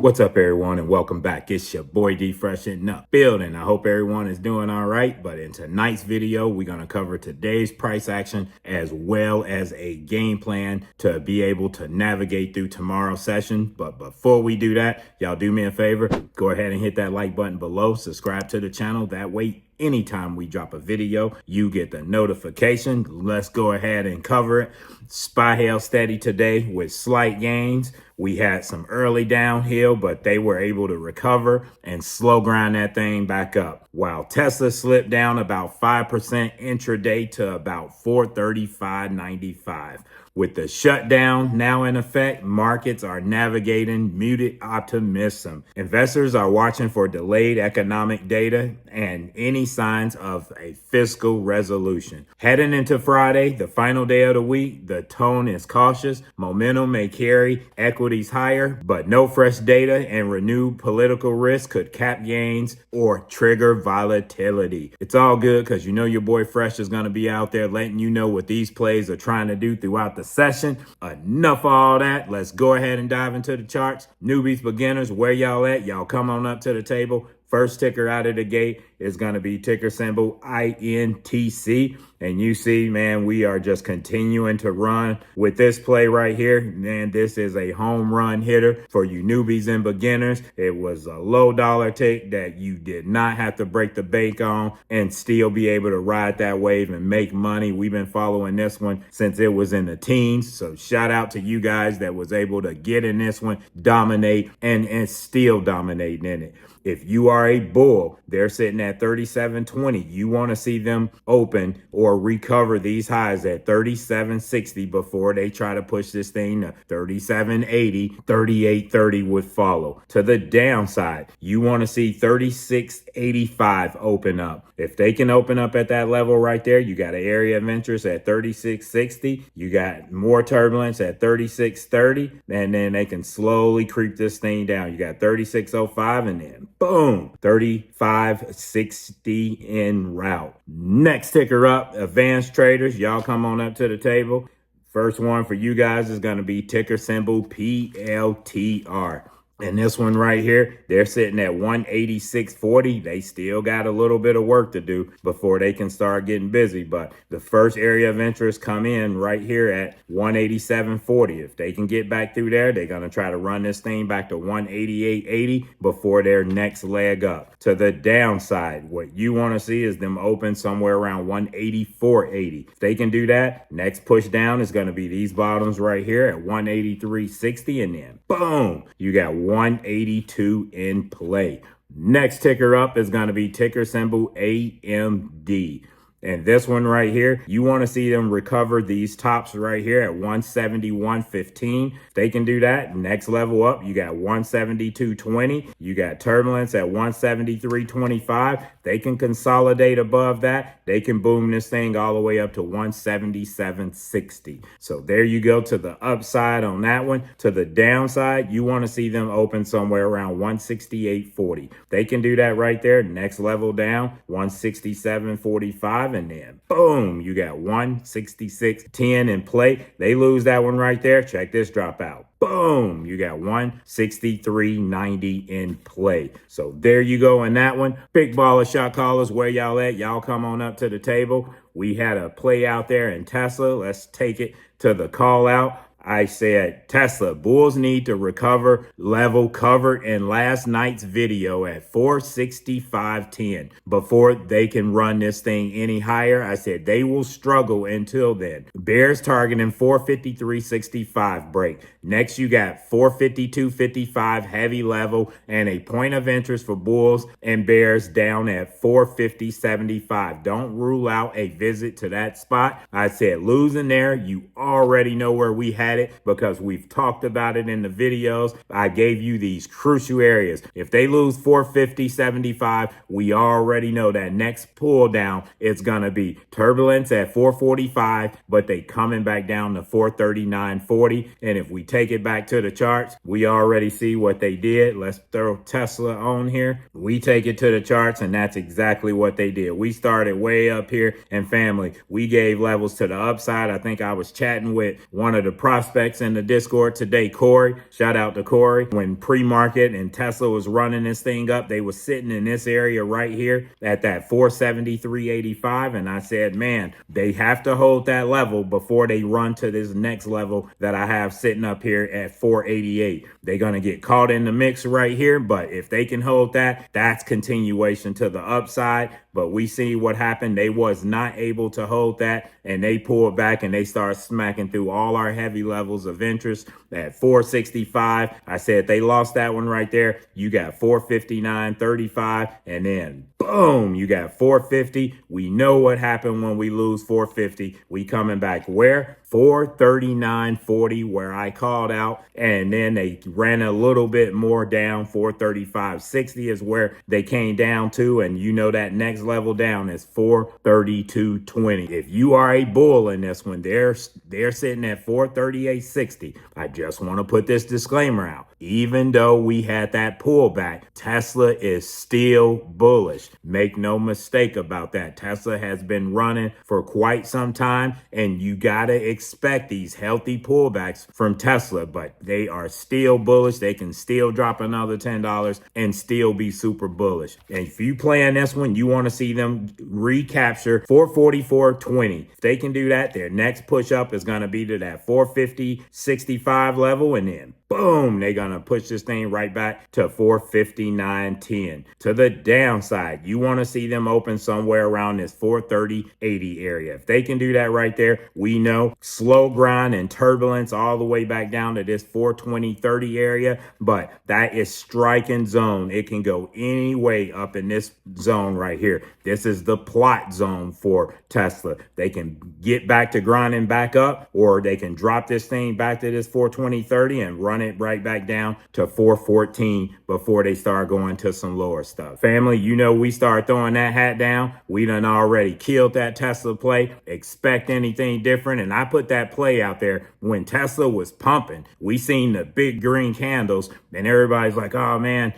What's up, everyone, and welcome back. It's your boy D Fresh in the building. I hope everyone is doing all right. But in tonight's video, we're going to cover today's price action as well as a game plan to be able to navigate through tomorrow's session. But before we do that, y'all do me a favor, go ahead and hit that like button below, subscribe to the channel. That way, anytime we drop a video, you get the notification. Let's go ahead and cover it. SPY held steady today with slight gains. We had some early downhill, but they were able to recover and slow grind that thing back up. While Tesla slipped down about 5% intraday to about 435.95. With the shutdown now in effect, markets are navigating muted optimism. Investors are watching for delayed economic data and any signs of a fiscal resolution. Heading into Friday, the final day of the week, the tone is cautious. Momentum may carry equities higher, but no fresh data and renewed political risk could cap gains or trigger volatility. It's all good because you know your boy Fresh is going to be out there letting you know what these plays are trying to do throughout the session. Enough of all that. Let's go ahead and dive into the charts. Newbies, beginners, where y'all at? Y'all come on up to the table. First ticker out of the gate is going to be ticker symbol INTC. And you see, man, we are just continuing to run with this play right here. Man, this is a home run hitter for you newbies and beginners. It was a low dollar tick that you did not have to break the bank on and still be able to ride that wave and make money. We've been following this one since it was in the teens. So shout out to you guys that was able to get in this one, dominate, and still dominating in it. If you are a bull, they're sitting at 37.20. You want to see them open or recover these highs at 37.60 before they try to push this thing to 37.80. 38.30 would follow. To the downside, you want to see 36.85 open up. If they can open up at that level right there, you got an area of interest at 36.60. You got more turbulence at 36.30, and then they can slowly creep this thing down. You got 36.05, and then boom, 35.60 en route. Next ticker up, advanced traders. Y'all come on up to the table. First one for you guys is going to be ticker symbol PLTR. And this one right here, they're sitting at 186.40. They still got a little bit of work to do before they can start getting busy. But the first area of interest come in right here at 187.40. If they can get back through there, they're going to try to run this thing back to 188.80 before their next leg up. To the downside, what you want to see is them open somewhere around 184.80. If they can do that, next push down is going to be these bottoms right here at 183.60. And then boom, you got 182 in play. Next ticker up is going to be ticker symbol AMD. And this one right here, you want to see them recover these tops right here at 171.15. If they can do that, next level up, you got 172.20. You got turbulence at 173.25. They can consolidate above that. They can boom this thing all the way up to 177.60. So there you go to the upside on that one. To the downside, you want to see them open somewhere around 168.40. They can do that right there. Next level down, 167.45. And then boom, you got 166.10 in play. They lose that one right there. Check this drop out. Boom, you got 163.90 in play. So there you go in that one. Big baller shot callers, where y'all at? Y'all come on up to the table. We had a play out there in Tesla. Let's take it to the call out. I said, Tesla, bulls need to recover level covered in last night's video at 465.10 before they can run this thing any higher. I said they will struggle until then. Bears targeting 453.65 break. Next, you got 452.55 heavy level and a point of interest for bulls and bears down at 450.75. Don't rule out a visit to that spot. I said losing there, you already know where we had it because we've talked about it in the videos. I gave you these crucial areas. If they lose 450.75, we already know that next pull down it's going to be turbulence at 445, but they coming back down to 439.40. And if we take it back to the charts, we already see what they did. Let's throw Tesla on here. We take it to the charts, and that's exactly what they did. We started way up here, and family, we gave levels to the upside. I think I was chatting with one of the project prospects in the Discord today. Corey, shout out to Corey. When pre-market and Tesla was running this thing up, they were sitting in this area right here at that 473.85. And I said, man, they have to hold that level before they run to this next level that I have sitting up here at 488. They're going to get caught in the mix right here. But if they can hold that, that's continuation to the upside. But we see what happened. They was not able to hold that, and they pulled back and they started smacking through all our heavy levels of interest at 465. I said they lost that one right there. You got 459.35, and then boom, you got 450. We know what happened when we lose 450. We coming back where? 439.40, where I called out, and then they ran a little bit more down. 435.60 is where they came down to, and you know that next level down is 432.20. If you are a bull in this one, they're sitting at 438.60. I just want to put this disclaimer out. Even though we had that pullback, Tesla is still bullish. Make no mistake about that. Tesla has been running for quite some time, and you gotta expect these healthy pullbacks from Tesla, but they are still bullish. They can still drop another $10 and still be super bullish. And if you play in this one, you want to see them recapture 444.20. If they can do that, their next push up is going to be to that 450.65 level, and then boom, they're going to push this thing right back to 459.10. To the downside, you want to see them open somewhere around this 430.80 area. If they can do that right there, we know slow grind and turbulence all the way back down to this 420.30 area, but that is striking zone. It can go any way up in this zone right here. This is the plot zone for Tesla. They can get back to grinding back up, or they can drop this thing back to this 420.30 and run it right back down to 414 before they start going to some lower stuff. Family, you know we start throwing that hat down. We done already killed that Tesla play. Expect anything different. And I put that play out there when Tesla was pumping. We seen the big green candles and everybody's like, oh man,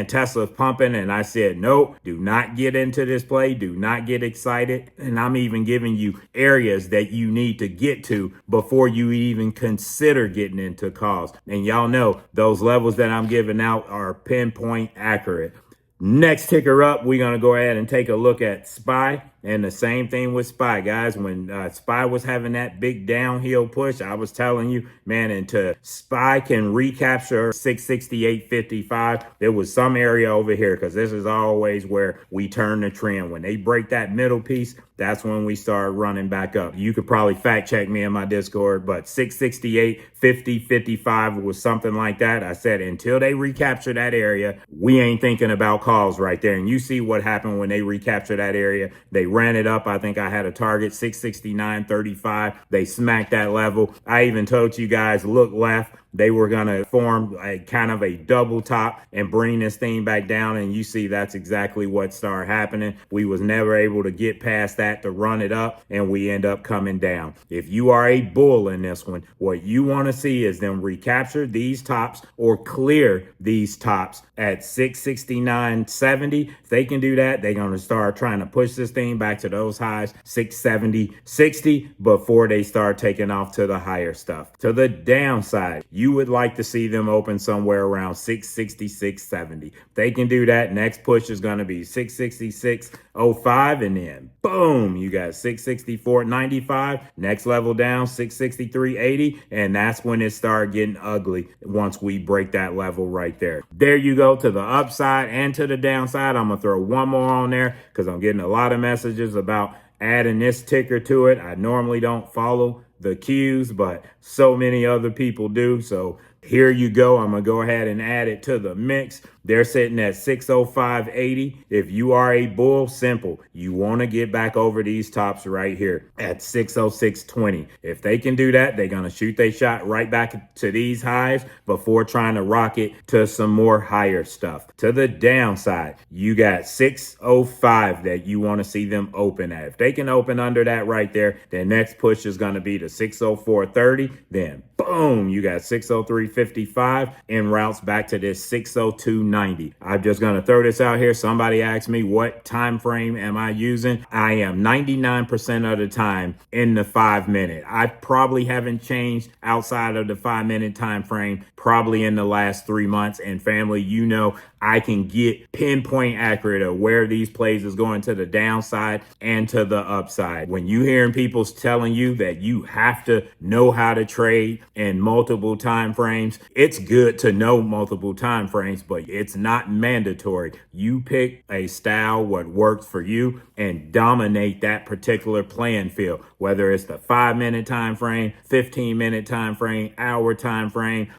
Tesla's pumping. And I said, nope, do not get into this play. Do not get excited. And I'm even giving you areas that you need to get to before you even consider getting into calls. And y'all know those levels that I'm giving out are pinpoint accurate. Next ticker up, we're going to go ahead and take a look at SPY. And the same thing with SPY, guys. When SPY was having that big downhill push, I was telling you, man, until SPY can recapture 668.55, there was some area over here, because this is always where we turn the trend. When they break that middle piece, that's when we start running back up. You could probably fact check me in my Discord, but 668.50, 55 was something like that. I said, until they recapture that area, we ain't thinking about calls right there. And you see what happened when they recapture that area. They ran it up. I think I had a target 669.35. They smacked that level. I even told you guys, look left. They were going to form a kind of a double top and bring this thing back down. And you see that's exactly what started happening. We was never able to get past that to run it up, and we end up coming down. If you are a bull in this one, what you want to see is them recapture these tops or clear these tops at 669.70. If they can do that, they're going to start trying to push this thing back to those highs, 670.60, before they start taking off to the higher stuff. To the downside, you would like to see them open somewhere around 666.70. If they can do that, next push is going to be 666.05, and then boom, you got 664.95. Next level down, 663.80, and that's when it started getting ugly once we break that level right there. There you go, to the upside and to the downside. I'm going to throw one more on there because I'm getting a lot of messages about adding this ticker to it. I normally don't follow the cues, but so many other people do. So here you go. I'm going to go ahead and add it to the mix. They're sitting at 605.80. If you are a bull, simple. You want to get back over these tops right here at 606.20. If they can do that, they're going to shoot their shot right back to these highs before trying to rocket to some more higher stuff. To the downside, you got 605 that you want to see them open at. If they can open under that right there, their next push is going to be to 604.30. Then boom, you got 603. 355 en routes back to this 602.90. I'm just going to throw this out here. Somebody asked me what time frame am I using. I am 99% of the time in the 5-minute. I probably haven't changed outside of the 5-minute time frame probably in the last 3 months. And family, you know, I can get pinpoint accurate of where these plays is going to the downside and to the upside. When you hearing people telling you that you have to know how to trade in multiple time frames, it's good to know multiple time frames, but it's not mandatory. You pick a style what works for you and dominate that particular playing field, whether it's the 5-minute time frame, 15-minute time frame, hour time frame.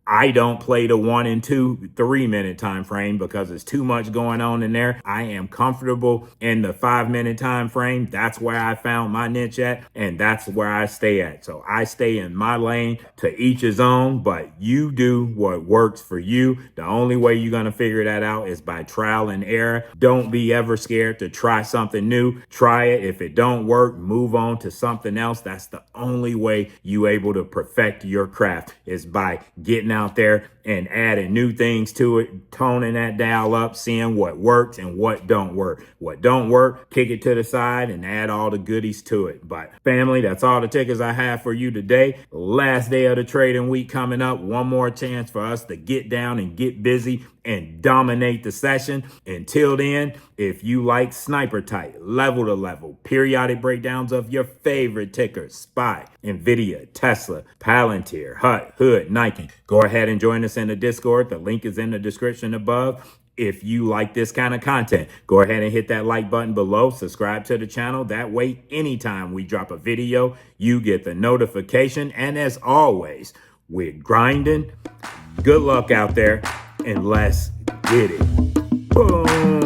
I don't play the 1 and 2, 3-minute time frame because there's too much going on in there. I am comfortable in the 5-minute time frame. That's where I found my niche at, and that's where I stay at. So I stay in my lane, to each his own, but you do what works for you. The only way you're going to figure that out is by trial and error. Don't be ever scared to try something new. Try it. If it don't work, move on to something else. That's the only way you able to perfect your craft, is by getting out there and adding new things to it, toning that dial up, seeing what works and what don't work. What don't work, kick it to the side and add all the goodies to it. But family, that's all the tickers I have for you today. Last day of the trading week coming up. One more chance for us to get down and get busy and dominate the session. Until then, if you like sniper type, level to level, periodic breakdowns of your favorite tickers, SPY, NVIDIA, Tesla, PLTR, HUT, Hood, Nike, go ahead and join us in the Discord. The link is in the description above. If you like this kind of content, go ahead and hit that like button below. Subscribe to the channel. That way, anytime we drop a video, you get the notification. And as always, we're grinding. Good luck out there, and let's get it. Boom.